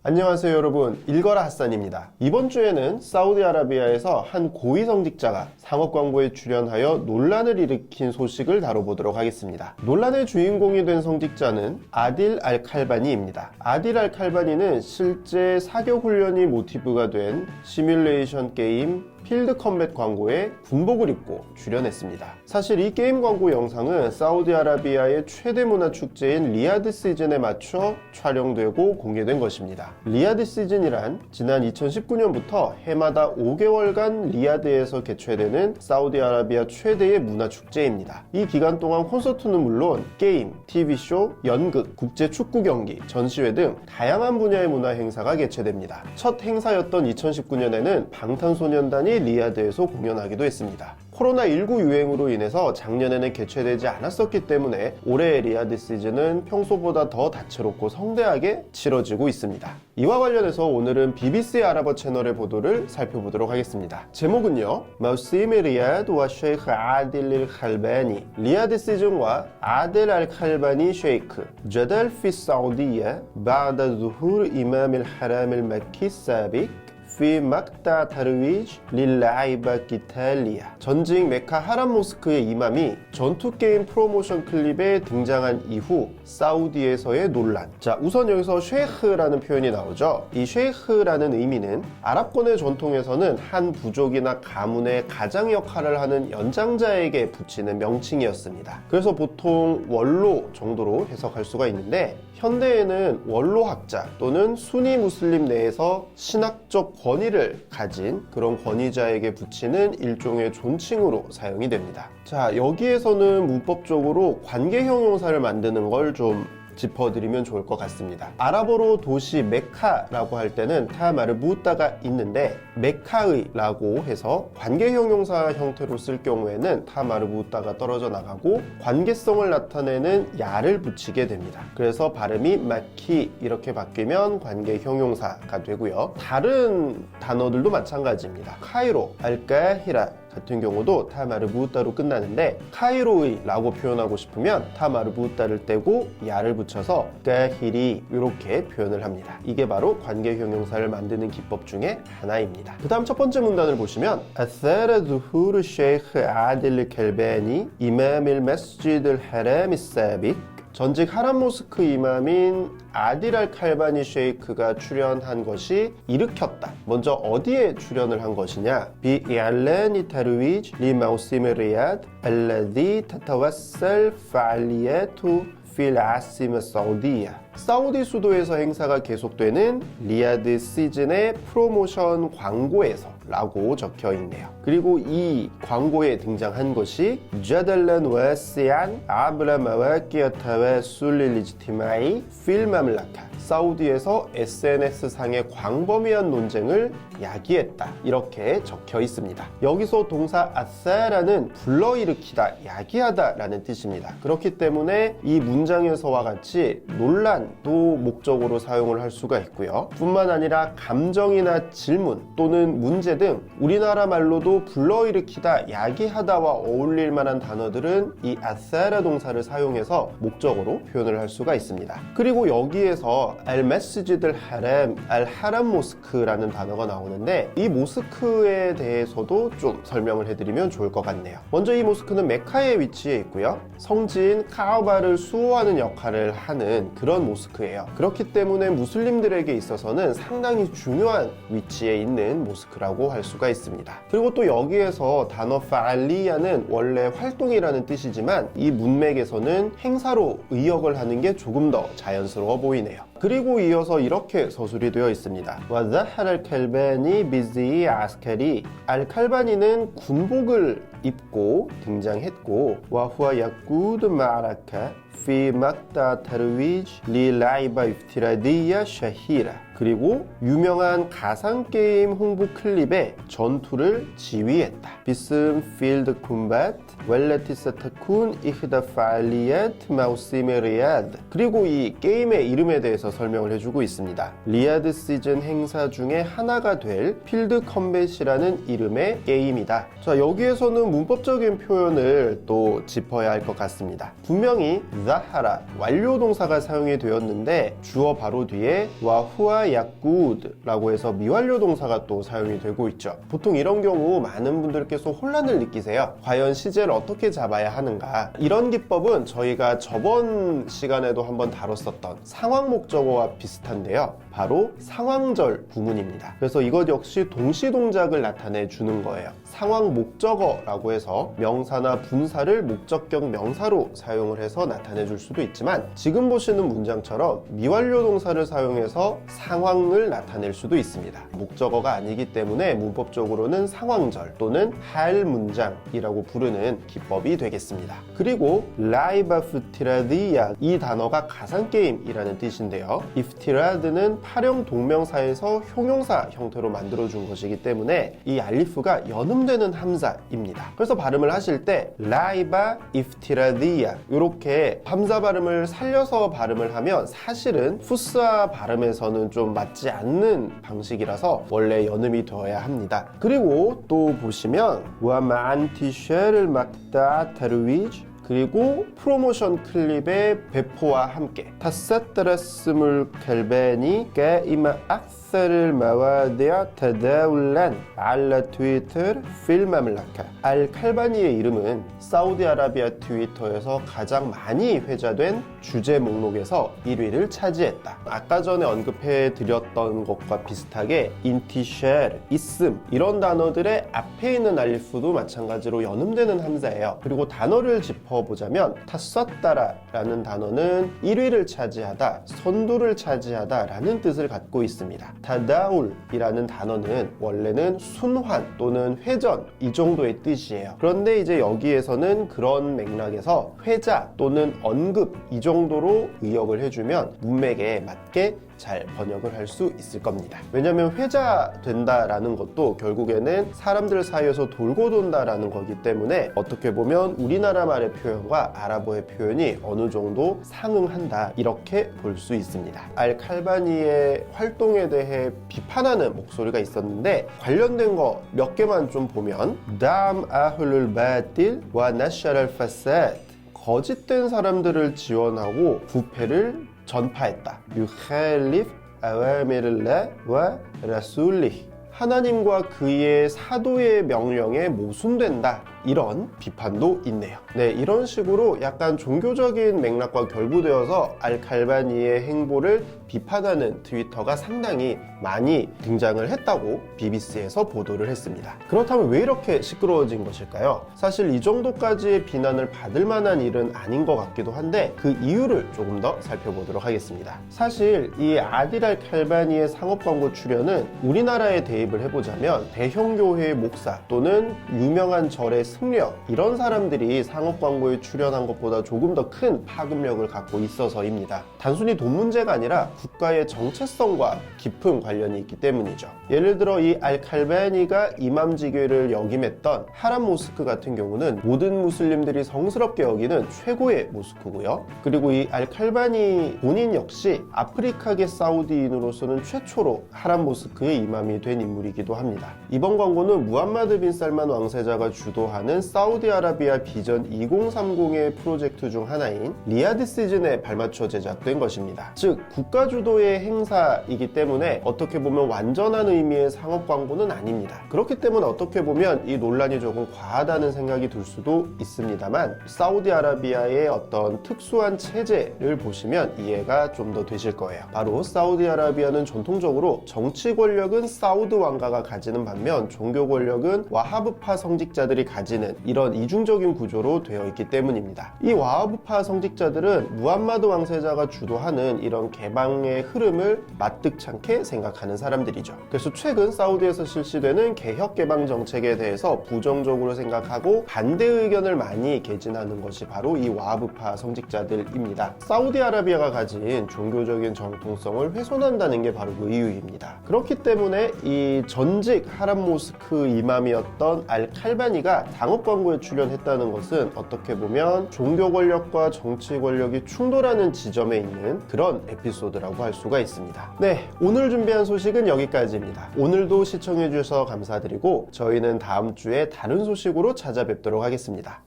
안녕하세요 여러분, 읽어라 핫산입니다. 이번 주에는 사우디아라비아에서 한 고위 성직자가 상업 광고에 출연하여 논란을 일으킨 소식을 다뤄보도록 하겠습니다. 논란의 주인공이 된 성직자는 아딜 알칼바니입니다. 아딜 알칼바니는 실제 사격 훈련이 모티브가 된 시뮬레이션 게임 필드 컴뱃 광고에 군복을 입고 출연했습니다. 사실 이 게임 광고 영상은 사우디아라비아의 최대 문화 축제인 리야드 시즌에 맞춰 촬영되고 공개된 것입니다. 리야드 시즌이란 지난 2019년부터 해마다 5개월간 리야드에서 개최되는 사우디아라비아 최대의 문화 축제입니다. 이 기간 동안 콘서트는 물론 게임, TV쇼, 연극, 국제 축구 경기, 전시회 등 다양한 분야의 문화 행사가 개최됩니다. 첫 행사였던 2019년에는 방탄소년단이 리야드에서 공연하기도 했습니다. 코로나19 유행으로 인해서 작년에는 개최되지 않았었기 때문에 올해의 리야드 시즌은 평소보다 더 다채롭고 성대하게 치러지고 있습니다. 이와 관련해서 오늘은 BBC 아랍어 채널의 보도를 살펴보도록 하겠습니다. 제목은요, 마우시메 리야드 와 셰이크 아딜 알 칼바니, 리야드 시즌과 아딜 알 칼바니 셰이크 저달 피 사우디야 바다 zuhur 이맘 알 하람 알 마키 사빅 피 막다 타르위지 릴라이바 기탈리아. 전직 메카 하람 모스크의 이맘이 전투 게임 프로모션 클립에 등장한 이후 사우디에서의 논란. 자, 우선 여기서 쉐이크라는 표현이 나오죠. 이 쉐이크라는 의미는 아랍권의 전통에서는 한 부족이나 가문의 가장 역할을 하는 연장자에게 붙이는 명칭이었습니다. 그래서 보통 원로 정도로 해석할 수가 있는데, 현대에는 원로학자 또는 수니 무슬림 내에서 신학적 권위를 가진 그런 권위자에게 붙이는 일종의 존칭으로 사용이 됩니다. 자, 여기에서는 문법적으로 관계형 용사를 만드는 걸 좀 짚어드리면 좋을 것 같습니다. 아랍어로 도시 메카라고 할 때는 타마르부따가 있는데, 메카의 라고 해서 관계형 용사 형태로 쓸 경우에는 타마르부따가 떨어져 나가고 관계성을 나타내는 야를 붙이게 됩니다. 그래서 발음이 마키 이렇게 바뀌면 관계형 용사가 되고요. 다른 단어들도 마찬가지입니다. 카이로, 알까히라 같은 경우도 타마르부따로 끝나는데, 카이로의 라고 표현하고 싶으면 타마르부따를 떼고 야를 붙여서 까히리 이렇게 표현을 합니다. 이게 바로 관계형 용사를 만드는 기법 중에 하나입니다. 그 다음 첫 번째 문단을 보시면 아사라 zuhur 셰이크 아딜 켈바니 이맘 일 마스지드 알 하람 사빅, 전직 하람 모스크 이맘인 아딜 알 칼바니 셰이크가 출연한 것이 일으켰다. 먼저 어디에 출연을 한 것이냐? 비 이알라니 타르위지 리 마우시메 리야드 알라디 타타와살 파알리야투 필 아시마 사우디야. 사우디 수도에서 행사가 계속되는 리야드 시즌의 프로모션 광고에서 라고 적혀 있네요. 그리고 이 광고에 등장한 것이 자달란 와시안 아브라 마와키아 타와술 리지티마이 필 맘라카, 사우디에서 SNS상의 광범위한 논쟁을 야기했다, 이렇게 적혀 있습니다. 여기서 동사 아사라는 불러일으키다, 야기하다 라는 뜻입니다. 그렇기 때문에 이 문장에서와 같이 논란도 목적으로 사용을 할 수가 있고요. 뿐만 아니라 감정이나 질문 또는 문제 등 우리나라 말로도 불러일으키다, 야기하다와 어울릴 만한 단어들은 이 아사라 동사를 사용해서 목적으로 표현을 할 수가 있습니다. 그리고 여기에서 알메스지드 하람, 알하람 모스크라는 단어가 나오는데, 이 모스크에 대해서도 좀 설명을 해드리면 좋을 것 같네요. 먼저 이 모스크는 메카에 위치해 있고요. 성지인 카아바를 수호하는 역할을 하는 그런 모스크예요. 그렇기 때문에 무슬림들에게 있어서는 상당히 중요한 위치에 있는 모스크라고 할 수가 있습니다. 그리고 또 여기에서 단어 파알리야는 원래 활동이라는 뜻이지만 이 문맥에서는 행사로 의역을 하는 게 조금 더 자연스러워 보이네요. 그리고 이어서 이렇게 서술이 되어 있습니다. 와자할 알칼바니 비지 아스카리, 알칼바니는 군복을 입고 등장했고, 와후아 야쿠드 마라카 피 막다 타르위지 리 라이바 이프티라디야 샤히라, 그리고 유명한 가상게임 홍보 클립에 전투를 지휘했다. 비슴 필드 콤bat 웰레티스 타쿤 이흐다 파알리얏 마우시메 리야드. 그리고 이 게임의 이름에 대해서 설명을 해주고 있습니다. 리야드 시즌 행사 중에 하나가 될 필드 컴뱃이라는 이름의 게임이다. 자, 여기에서는 문법적인 표현을 또 짚어야 할 것 같습니다. 분명히 자하라 완료 동사가 사용이 되었는데 주어 바로 뒤에 와후아 마 야쿠드라고 해서 미완료 동사가 또 사용이 되고 있죠. 보통 이런 경우 많은 분들께서 혼란을 느끼세요. 과연 시제를 어떻게 잡아야 하는가? 이런 기법은 저희가 저번 시간에도 한번 다뤘었던 상황 목적어와 비슷한데요. 바로 상황절 구문입니다. 그래서 이것 역시 동시 동작을 나타내 주는 거예요. 상황 목적어라고 해서 명사나 분사를 목적격 명사로 사용을 해서 나타내 줄 수도 있지만, 지금 보시는 문장처럼 미완료 동사를 사용해서 상황을 나타낼 수도 있습니다. 목적어가 아니기 때문에 문법적으로는 상황절 또는 할 문장이라고 부르는 기법이 되겠습니다. 그리고 라이바 프티라디야, 이 단어가 가상게임이라는 뜻인데요. 이프티라드는 파령 동명사에서 형용사 형태로 만들어준 것이기 때문에 이 알리프가 연음되는 함자입니다. 그래서 발음을 하실 때 라이바 이프티라디야 이렇게 함자 발음을 살려서 발음을 하면 사실은 푸스아 발음에서는 좀 맞지 않는 방식이라서 원래 연음이 되어야 합니다. 그리고 또 보시면 와만티쉐를 막다 타르위즈, 그리고 프로모션 클립의 배포와 함께 타사타라스물 켈베니 게이마 악사를 마와데아 타다울란 알라 트위터 필마밀라카. 알 칼바니의 이름은 사우디아라비아 트위터에서 가장 많이 회자된 주제 목록에서 1위를 차지했다. 아까 전에 언급해 드렸던 것과 비슷하게 인티쉘, 있음 이런 단어들의 앞에 있는 알리프도 마찬가지로 연음되는 함자예요. 그리고 단어를 짚어보자면 타썼다라라는 단어는 1위를 차지하다, 선두를 차지하다 라는 뜻을 갖고 있습니다. 타다울이라는 단어는 원래는 순환 또는 회전 이 정도의 뜻이에요. 그런데 이제 여기에서는 그런 맥락에서 회자 또는 언급 이 정도로 의역을 해주면 문맥에 맞게 잘 번역을 할 수 있을 겁니다. 왜냐하면 회자된다라는 것도 결국에는 사람들 사이에서 돌고 돈다라는 거기 때문에 어떻게 보면 우리나라 말의 표현과 아랍어의 표현이 어느 정도 상응한다 이렇게 볼 수 있습니다. 알 칼바니의 활동에 대해 비판하는 목소리가 있었는데 관련된 거 몇 개만 좀 보면 담 아훌룰 바틸 와 나샤랄 파사드, 거짓된 사람들을 지원하고 부패를 전파했다. 유칼리프 아와미를라 와 라술리, 하나님과 그의 사도의 명령에 모순된다. 이런 비판도 있네요. 네, 이런 식으로 약간 종교적인 맥락과 결부되어서 알칼바니의 행보를 비판하는 트위터가 상당히 많이 등장을 했다고 BBC에서 보도를 했습니다. 그렇다면 왜 이렇게 시끄러워진 것일까요? 사실 이 정도까지의 비난을 받을 만한 일은 아닌 것 같기도 한데 그 이유를 조금 더 살펴보도록 하겠습니다. 사실 이 아딜 알칼바니의 상업 광고 출연은 우리나라에 대입을 해보자면 대형교회의 목사 또는 유명한 절의 승려 이런 사람들이 상업 광고에 출연한 것보다 조금 더 큰 파급력을 갖고 있어서입니다. 단순히 돈 문제가 아니라 국가의 정체성과 깊은 관련이 있기 때문이죠. 예를 들어 이 알칼바니가 이맘지교를 역임했던 하람 모스크 같은 경우는 모든 무슬림들이 성스럽게 여기는 최고의 모스크고요. 그리고 이 알칼바니 본인 역시 아프리카계 사우디인으로서는 최초로 하람 모스크의 이맘이 된 인물이기도 합니다. 이번 광고는 무함마드 빈 살만 왕세자가 주도하는 사우디아라비아 비전 2030의 프로젝트 중 하나인 리야드 시즌에 발맞춰 제작된 것입니다. 즉 국가 주도의 행사이기 때문에 어떻게 보면 완전한 의미의 상업 광고는 아닙니다. 그렇기 때문에 어떻게 보면 이 논란이 조금 과하다는 생각이 들 수도 있습니다만 사우디아라비아의 어떤 특수한 체제를 보시면 이해가 좀 더 되실 거예요. 바로 사우디아라비아는 전통적으로 정치 권력은 사우드 왕가가 가지는 반면 종교 권력은 와하브파 성직자들이 가지는 이런 이중적인 구조로 되어 있기 때문입니다. 이 와하브파 성직자들은 무함마드 왕세자가 주도하는 이런 개방의 흐름을 마뜩찮게 생각하는 사람들이죠. 그래서 최근 사우디에서 실시되는 개혁 개방 정책에 대해서 부정적으로 생각하고 반대 의견을 많이 개진하는 것이 바로 이 와하브파 성직자들입니다. 사우디아라비아가 가진 종교적인 정통성을 훼손한다는 게 바로 그 이유입니다. 그렇기 때문에 이 전직 하람 모스크 이맘이었던 알 칼바니가 상업 광고에 출연했다는 것은 어떻게 보면 종교 권력과 정치 권력이 충돌하는 지점에 있는 그런 에피소드라고 할 수가 있습니다. 네, 오늘 준비한 소식은 여기까지입니다. 오늘도 시청해 주셔서 감사드리고 저희는 다음 주에 다른 소식으로 찾아뵙도록 하겠습니다.